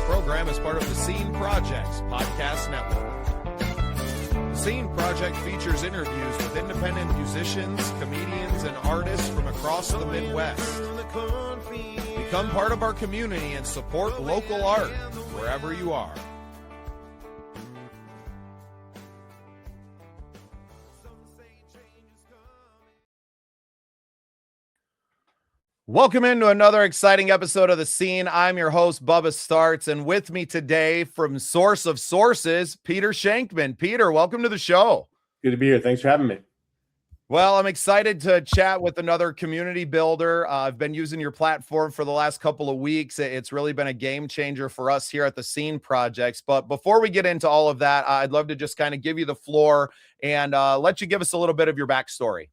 program is part of the Scene Project's podcast network. The Scene Project features interviews with independent musicians, comedians, and artists from across the Midwest. Become part of our community and support local art wherever you are. Welcome into another exciting episode of The Scene. I'm your host, Bubba Startz, and with me today from Source of Sources, Peter Shankman. Peter, welcome to the show. Good to be here. Thanks for having me. Well, I'm excited to chat with another community builder. I've been using your platform for the last couple of weeks. It's really been a game changer for us here at the Scene Projects. But before we get into all of that, I'd love to just kind of give you the floor and let you give us a little bit of your backstory.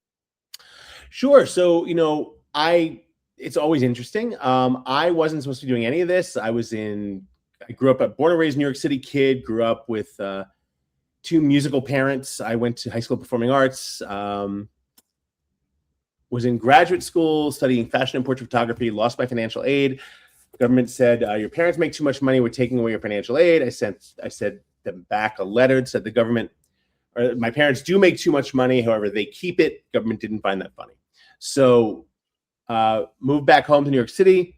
Sure. So, it's always interesting. I wasn't supposed to be doing any of this. I grew up born and raised New York City kid, grew up with two musical parents. I went to high school performing arts, was in graduate school studying fashion and portrait photography, lost my financial aid. Government said, your parents make too much money. We're taking away your financial aid. I sent them back a letter that said my parents do make too much money. However, they keep it. Government didn't find that funny. So moved back home to New York City,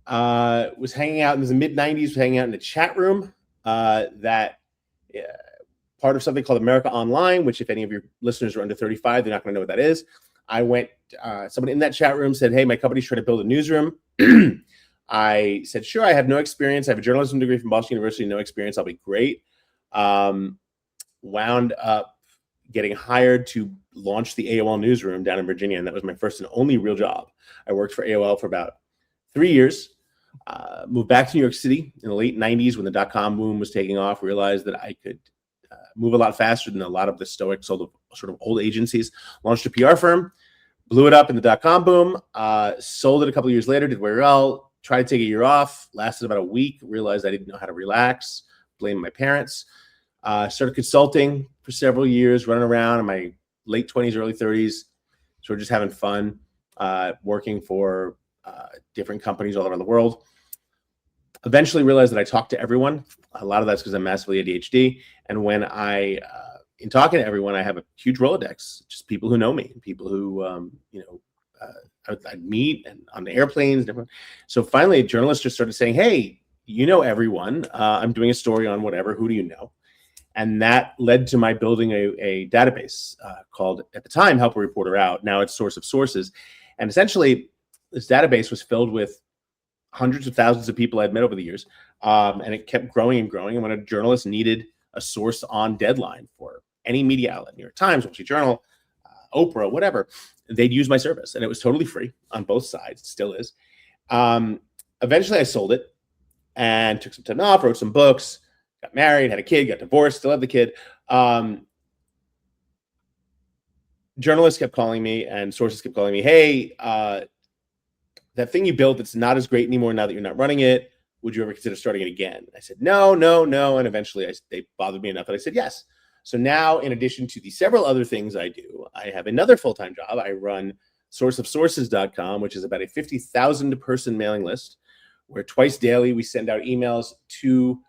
was hanging out in the mid-90s, was hanging out in a chat room part of something called America Online, which if any of your listeners are under 35, they're not going to know what that is. I went, someone in that chat room said, hey, my company's trying to build a newsroom. I said, sure, I have no experience. I have a journalism degree from Boston University, no experience. I'll be great. Wound up getting hired to launch the AOL newsroom down in Virginia. And that was my first and only real job. I worked for AOL for about 3 years, moved back to New York City in the late 90s when the dot-com boom was taking off, realized that I could move a lot faster than a lot of the stoic sort of old agencies, launched a PR firm, blew it up in the dot-com boom, sold it a couple of years later, did very well, tried to take a year off, lasted about a week, realized I didn't know how to relax, blamed my parents, started consulting for several years, running around in my late 20s, early 30s, sort of just having fun, working for different companies all around the world. Eventually realized that I talk to everyone. A lot of that's because I'm massively ADHD. And when in talking to everyone, I have a huge Rolodex, just people who know me, people who, I'd meet and on the airplanes. So finally, journalists just started saying, hey, you know everyone. I'm doing a story on whatever. Who do you know? And that led to my building a database called, at the time, Help a Reporter Out. Now it's Source of Sources. And essentially, this database was filled with hundreds of thousands of people I'd met over the years. And it kept growing and growing. And when a journalist needed a source on deadline for any media outlet, New York Times, Wall Street Journal, Oprah, whatever, they'd use my service. And it was totally free on both sides. It still is. Eventually, I sold it and took some time off, wrote some books, got married, had a kid, got divorced, still have the kid. Journalists kept calling me and sources kept calling me, hey, that thing you built that's not as great anymore now that you're not running it, would you ever consider starting it again? I said, no. And eventually they bothered me enough that I said yes. So now, in addition to the several other things I do, I have another full-time job. I run sourceofsources.com, which is about a 50,000 person mailing list where twice daily we send out emails to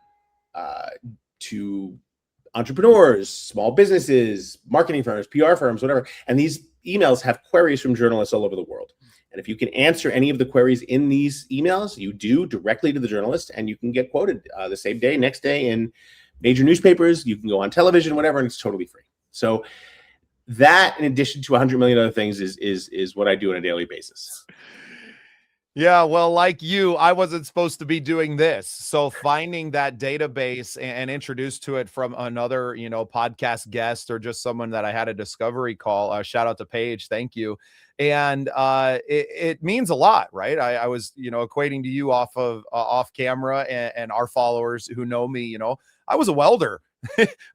entrepreneurs, small businesses, marketing firms, PR firms, whatever. And these emails have queries from journalists all over the world. And if you can answer any of the queries in these emails, you do directly to the journalist, and you can get quoted the same day, next day in major newspapers. You can go on television, whatever, and it's totally free. So that, in addition to 100 million other things, is what I do on a daily basis. Yeah, well, like you, I wasn't supposed to be doing this. So finding that database and introduced to it from another, podcast guest or just someone that I had a discovery call, shout out to Paige. Thank you. And it means a lot, right? I was, equating to you off camera and our followers who know me, I was a welder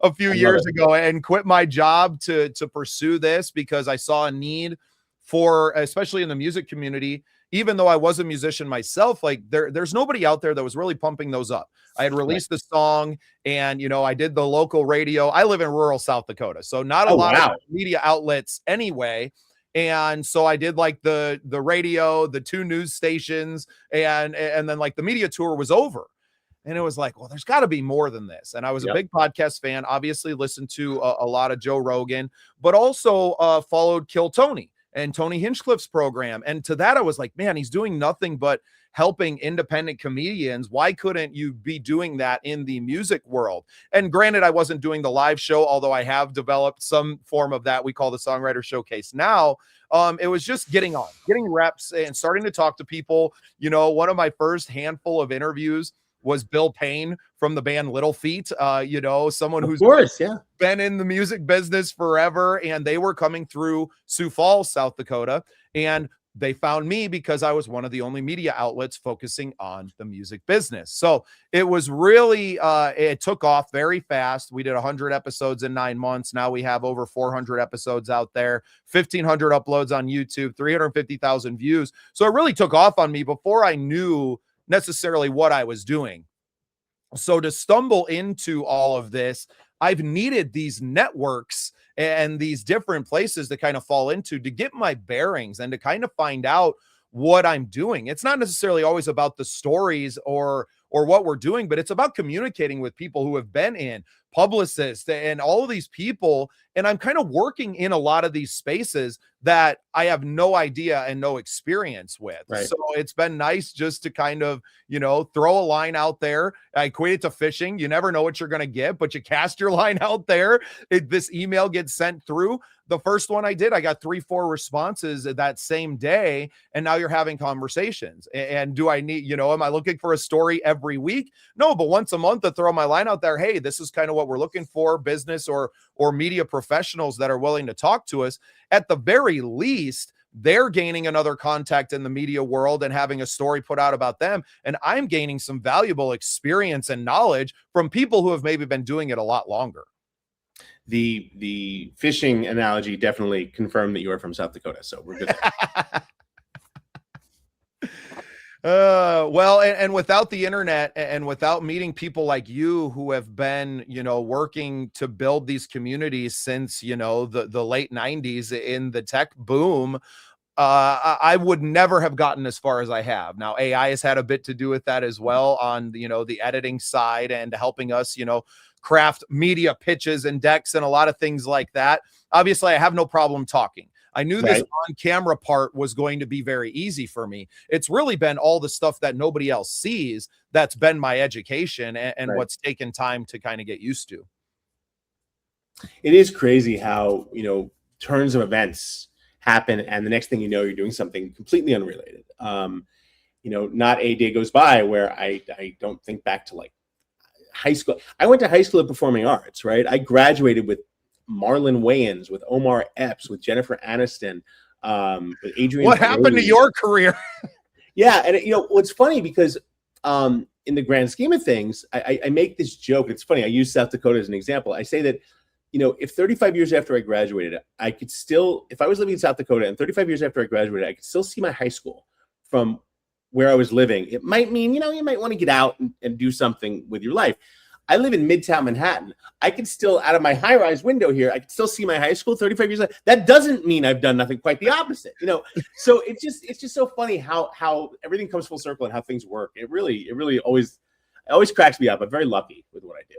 a few years ago and quit my job to pursue this because I saw a need for, especially in the music community, even though I was a musician myself, like there's nobody out there that was really pumping those up. I had released the song and, I did the local radio. I live in rural South Dakota, so not a lot of media outlets anyway. And so I did like the radio, the 2 news stations, and then like the media tour was over. And it was like, well, there's got to be more than this. And I was a big podcast fan, obviously listened to a lot of Joe Rogan, but also followed Kill Tony and Tony Hinchcliffe's program. And to that, I was like, man, he's doing nothing but helping independent comedians. Why couldn't you be doing that in the music world? And granted, I wasn't doing the live show, although I have developed some form of that we call the Songwriter Showcase now. It was just getting reps and starting to talk to people. You know, one of my first handful of interviews was Bill Payne from the band Little Feat, you know, someone who's been in the music business forever. And they were coming through Sioux Falls, South Dakota. And they found me because I was one of the only media outlets focusing on the music business. So it was really, it took off very fast. We did 100 episodes in 9 months. Now we have over 400 episodes out there, 1,500 uploads on YouTube, 350,000 views. So it really took off on me before I knew necessarily what I was doing. So to stumble into all of this, I've needed these networks and these different places to kind of fall into to get my bearings and to kind of find out what I'm doing. It's not necessarily always about the stories or what we're doing, but it's about communicating with people who have been in, publicists and all of these people. And I'm kind of working in a lot of these spaces that I have no idea and no experience with. Right. So it's been nice just to kind of, you know, throw a line out there. I equate it to fishing. You never know what you're going to get, but you cast your line out there. This email gets sent through. The first one I did, I got 3-4 responses that same day. And now you're having conversations. And do I need, you know, am I looking for a story every week? No, but once a month I throw my line out there. Hey, this is kind of what we're looking for, business or media professionals that are willing to talk to us. At the very least, they're gaining another contact in the media world and having a story put out about them. And I'm gaining some valuable experience and knowledge from people who have maybe been doing it a lot longer. The fishing analogy definitely confirmed that you are from South Dakota. So we're good. Well, and without the internet and without meeting people like you who have been, you know, working to build these communities since, you know, the late 90s in the tech boom, I would never have gotten as far as I have. Now, AI has had a bit to do with that as well on, you know, the editing side and helping us, you know, craft media pitches and decks and a lot of things like that. Obviously, I have no problem talking. I knew this on-camera part was going to be very easy for me. It's really been all the stuff that nobody else sees that's been my education and what's taken time to kind of get used to. It is crazy how, you know, turns of events happen and the next thing you know, you're doing something completely unrelated. You know, not a day goes by where I don't think back to like high school. I went to high school at Performing Arts, right? I graduated with Marlon Wayans, with Omar Epps, with Jennifer Aniston, with Adrian. What happened to your career? Yeah, and you know what's funny because in the grand scheme of things, I make this joke. It's funny. I use South Dakota as an example. I say that, you know, if 35 years after I graduated, I could still, if I was living in South Dakota and 35 years after I graduated, I could still see my high school from where I was living. It might mean, you know, you might want to get out and do something with your life. I live in Midtown Manhattan. I can still, out of my high-rise window here, I can still see my high school 35 years later. That doesn't mean I've done nothing, quite the opposite, you know? So it's just so funny how everything comes full circle and how things work. It really always cracks me up. I'm very lucky with what I do.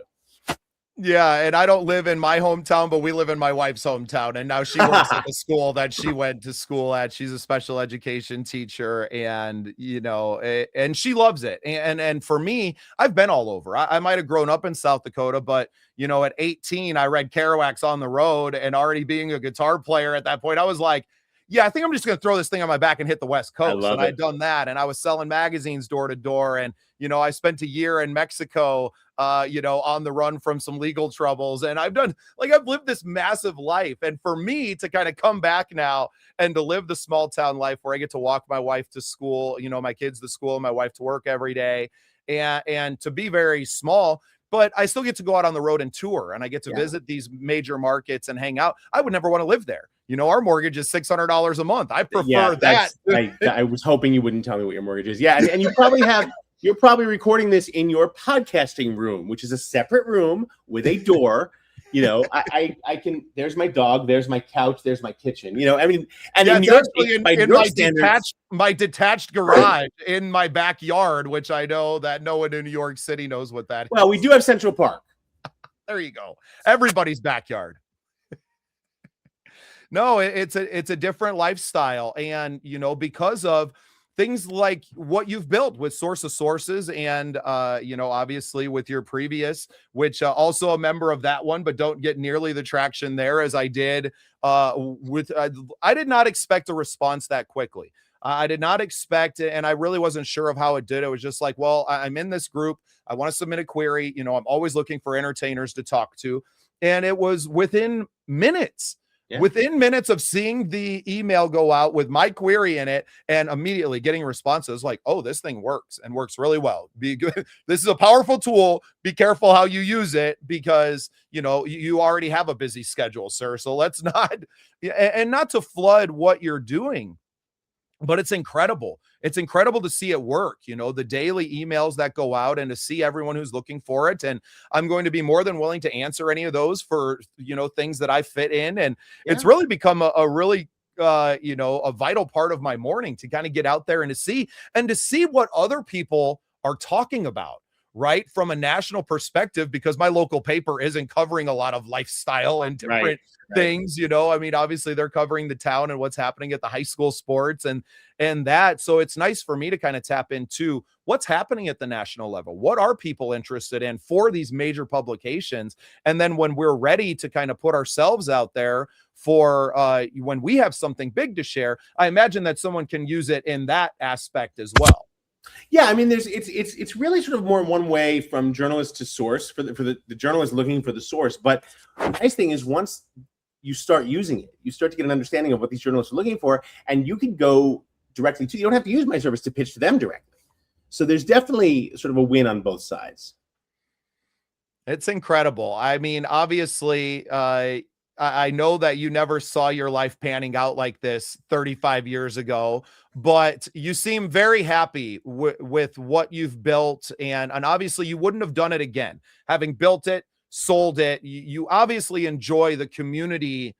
Yeah, and I don't live in my hometown, but we live in my wife's hometown, and now she works at the school that she went to school at. She's a special education teacher, and you know, and she loves it. And for me, I've been all over. I might have grown up in South Dakota, but you know, at 18, I read Kerouac's On the Road, and already being a guitar player at that point, I was like, yeah, I think I'm just going to throw this thing on my back and hit the West Coast. And I'd done that. And I was selling magazines door to door. And, you know, I spent a year in Mexico, you know, on the run from some legal troubles. And I've lived this massive life. And for me to kind of come back now and to live the small town life where I get to walk my wife to school, you know, my kids to school, and my wife to work every day, and to be very small, but I still get to go out on the road and tour, and I get to visit these major markets and hang out. I would never want to live there. You know, our mortgage is $600 a month. I prefer that. I was hoping you wouldn't tell me what your mortgage is. Yeah. And you probably you're probably recording this in your podcasting room, which is a separate room with a door. I can, there's my dog, there's my couch, there's my kitchen, I mean, and Yeah, in it's your, actually by in your standards, my detached garage in my backyard, which I know that no one in New York City knows what that well, is. we do have Central Park. There you go. Everybody's backyard. No, it's a different lifestyle. And, because of things like what you've built with Source of Sources and, obviously with your previous, which also a member of that one, but don't get nearly the traction there as I did I did not expect a response that quickly. I did not expect it, and I really wasn't sure of how it did. It was just like, well, I'm in this group. I want to submit a query. I'm always looking for entertainers to talk to. And it was within minutes. Yeah. Within minutes of seeing the email go out with my query in it and immediately getting responses like, oh, this thing works and works really well. Be good. This is a powerful tool. Be careful how you use it because, you already have a busy schedule, sir. So let's not, and not to flood what you're doing, but it's incredible. It's incredible to see it work, the daily emails that go out and to see everyone who's looking for it. And I'm going to be more than willing to answer any of those for, things that I fit in. And it's really become a really, a vital part of my morning to kind of get out there and to see what other people are talking about. Right, from a national perspective, because my local paper isn't covering a lot of lifestyle and different things, I mean, obviously they're covering the town and what's happening at the high school sports and that. So it's nice for me to kind of tap into what's happening at the national level. What are people interested in for these major publications? And then when we're ready to kind of put ourselves out there for when we have something big to share, I imagine that someone can use it in that aspect as well. Yeah, I mean, it's really sort of more one way from journalist to source for the journalist looking for the source. But the nice thing is once you start using it, you start to get an understanding of what these journalists are looking for, and you can go directly to. You don't have to use my service to pitch to them directly. So there's definitely sort of a win on both sides. It's incredible. I mean, obviously, I know that you never saw your life panning out like this 35 years ago, but you seem very happy with what you've built. And obviously you wouldn't have done it again. Having built it, sold it, you obviously enjoy the community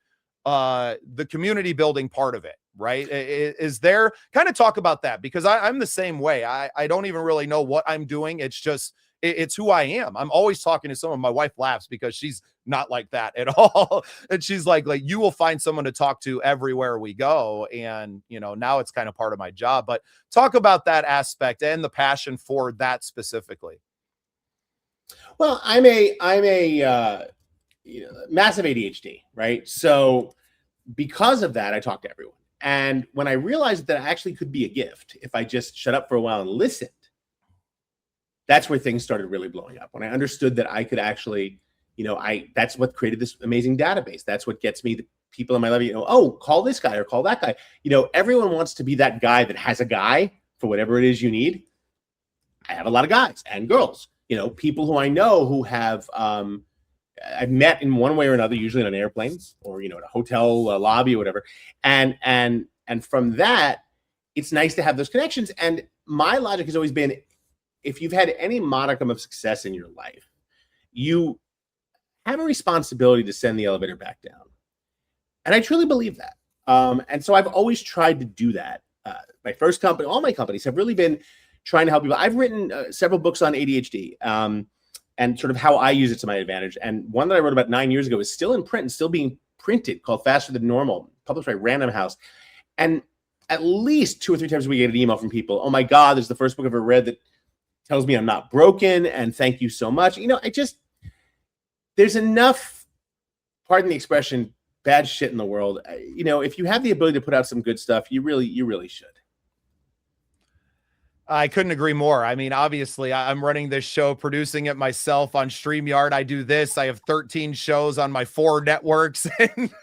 building part of it, right? Is there, kind of talk about that, because I'm the same way. I don't even really know what I'm doing. It's just, it's who I am. I'm always talking to someone. My wife laughs because she's not like that at all. And she's like you will find someone to talk to everywhere we go. And, now it's kind of part of my job, but talk about that aspect and the passion for that specifically. Well, I'm a massive ADHD, right? So because of that, I talk to everyone. And when I realized that I actually could be a gift if I just shut up for a while and listened, that's where things started really blowing up. When I understood that I could actually, that's what created this amazing database. That's what gets me the people in my life, oh, call this guy or call that guy. Everyone wants to be that guy that has a guy for whatever it is you need. I have a lot of guys and girls, people who I know who have, I've met in one way or another, usually on an airplane or, at a hotel lobby or whatever. And from that, it's nice to have those connections. And my logic has always been, if you've had any modicum of success in your life, you have a responsibility to send the elevator back down. And I truly believe that. And so I've always tried to do that. My first company, all my companies have really been trying to help people. I've written several books on ADHD and sort of how I use it to my advantage. And one that I wrote about 9 years ago is still in print and still being printed, called Faster Than Normal, published by Random House. And at least 2 or 3 times a week, I get an email from people. Oh my God, this is the first book I've ever read that tells me I'm not broken, and thank you so much. There's enough, pardon the expression, bad shit in the world. If you have the ability to put out some good stuff, you really should. I couldn't agree more. I mean, obviously, I'm running this show, producing it myself on StreamYard. I do this. I have 13 shows on my 4 networks, and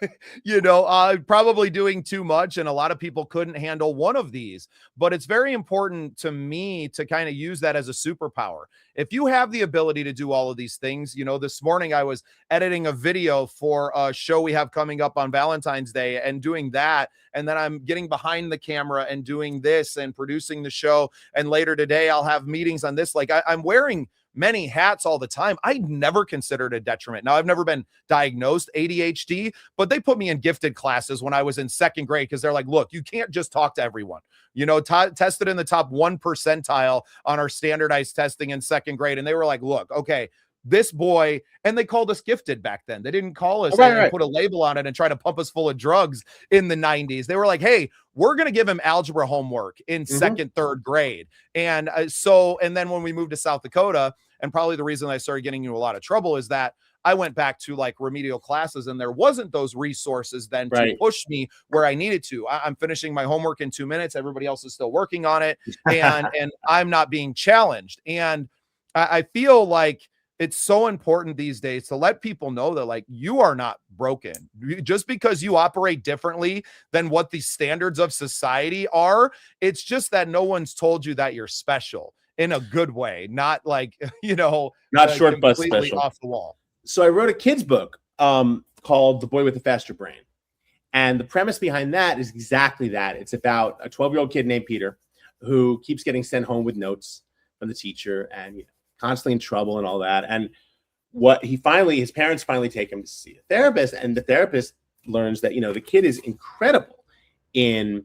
probably doing too much. And a lot of people couldn't handle one of these. But it's very important to me to kind of use that as a superpower. If you have the ability to do all of these things, this morning I was editing a video for a show we have coming up on Valentine's Day and doing that. And then I'm getting behind the camera and doing this and producing the show. And later today, I'll have meetings on this. I'm wearing many hats all the time. I never considered a detriment. Now, I've never been diagnosed ADHD, but they put me in gifted classes when I was in second grade because they're like, look, you can't just talk to everyone. Tested in the top 1 percentile on our standardized testing in second grade. And they were like, look, okay, this boy, and they called us gifted back then. They didn't call us and put a label on it and try to pump us full of drugs in the 90s. They were like, hey, we're going to give him algebra homework in second, third grade. And and then when we moved to South Dakota, and probably the reason I started getting into a lot of trouble is that I went back to like remedial classes and there wasn't those resources then to push me where I needed to. I'm finishing my homework in 2 minutes. Everybody else is still working on it. And I'm not being challenged. And I feel like it's so important these days to let people know that like you are not broken just because you operate differently than what the standards of society are. It's just that no one's told you that you're special in a good way, not like, not short bus special off the wall. So I wrote a kid's book called The Boy with the Faster Brain. And the premise behind that is exactly that. It's about a 12-year-old kid named Peter who keeps getting sent home with notes from the teacher and constantly in trouble and all that. And his parents finally take him to see a therapist, and the therapist learns that, the kid is incredible in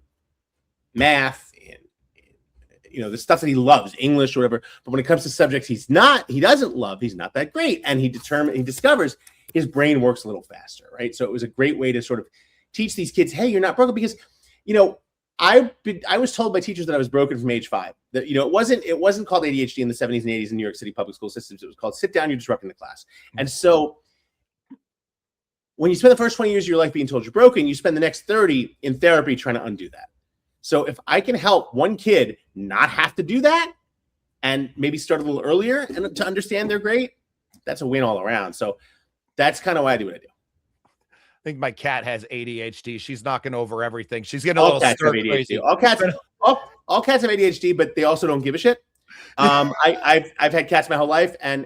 math, in the stuff that he loves, English or whatever. But when it comes to subjects he doesn't love, he's not that great. And he discovers his brain works a little faster, right? So it was a great way to sort of teach these kids, hey, you're not broken, because, I was told by teachers that I was broken from age 5. That it wasn't called ADHD in the 70s and 80s in New York City public school systems. It was called sit down, you're disrupting the class. And so when you spend the first 20 years of your life being told you're broken, you spend the next 30 in therapy trying to undo that. So if I can help one kid not have to do that and maybe start a little earlier and to understand they're great, that's a win all around. So that's kind of why I do what I do. I think my cat has ADHD. She's knocking over everything. She's getting a little stir crazy. All cats have ADHD, but they also don't give a shit. I've had cats my whole life, and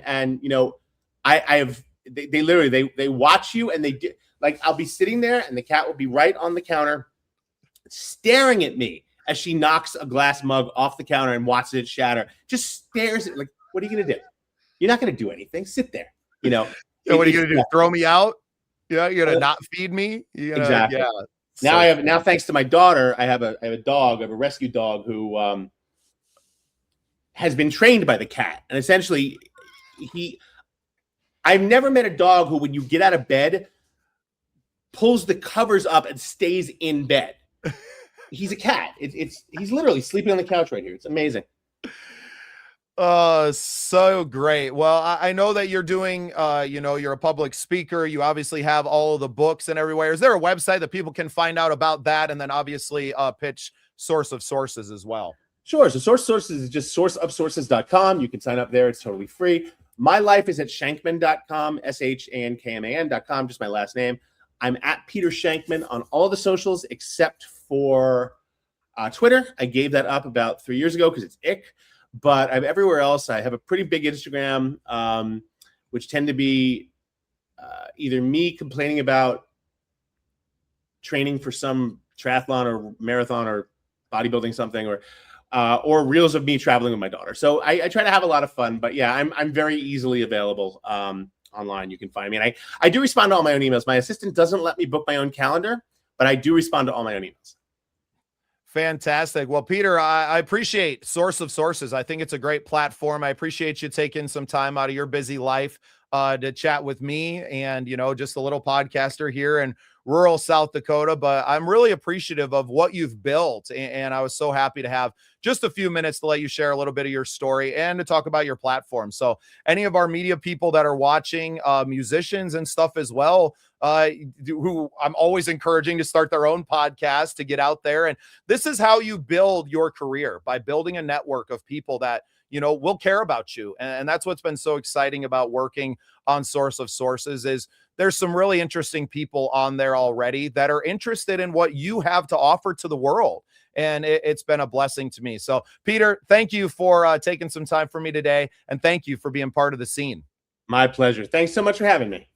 they literally watch you, and I'll be sitting there, and the cat will be right on the counter, staring at me as she knocks a glass mug off the counter and watches it shatter. Just stares at like, what are you gonna do? You're not gonna do anything. Sit there. So what are you gonna do? Throw me out? Yeah, you're gonna not feed me. Exactly. Yeah. Now thanks to my daughter, I have a rescue dog who has been trained by the cat, and essentially I've never met a dog who, when you get out of bed, pulls the covers up and stays in bed. He's a cat. He's literally sleeping on the couch right here. It's amazing. So great. Well, I know that you're doing, you're a public speaker. You obviously have all of the books and everywhere. Is there a website that people can find out about that? And then obviously pitch Source of Sources as well. Sure. So Source of Sources is just sourceofsources.com. You can sign up there. It's totally free. My life is at shankman.com, shankman.com, just my last name. I'm at Peter Shankman on all the socials except for Twitter. I gave that up about 3 years ago because it's ick. But I'm everywhere else. I have a pretty big Instagram, which tend to be either me complaining about training for some triathlon or marathon or bodybuilding something, or reels of me traveling with my daughter. So I try to have a lot of fun. But yeah, I'm very easily available online. You can find me. And I do respond to all my own emails. My assistant doesn't let me book my own calendar, but I do respond to all my own emails. Fantastic. Well, Peter, I appreciate Source of Sources. I think it's a great platform. I appreciate you taking some time out of your busy life to chat with me and, just a little podcaster here in rural South Dakota. But I'm really appreciative of what you've built. And I was so happy to have just a few minutes to let you share a little bit of your story and to talk about your platform. So any of our media people that are watching, musicians and stuff as well, who I'm always encouraging to start their own podcast, to get out there. And this is how you build your career, by building a network of people that, will care about you. And that's what's been so exciting about working on Source of Sources is there's some really interesting people on there already that are interested in what you have to offer to the world. And it's been a blessing to me. So Peter, thank you for taking some time for me today. And thank you for being part of the scene. My pleasure. Thanks so much for having me.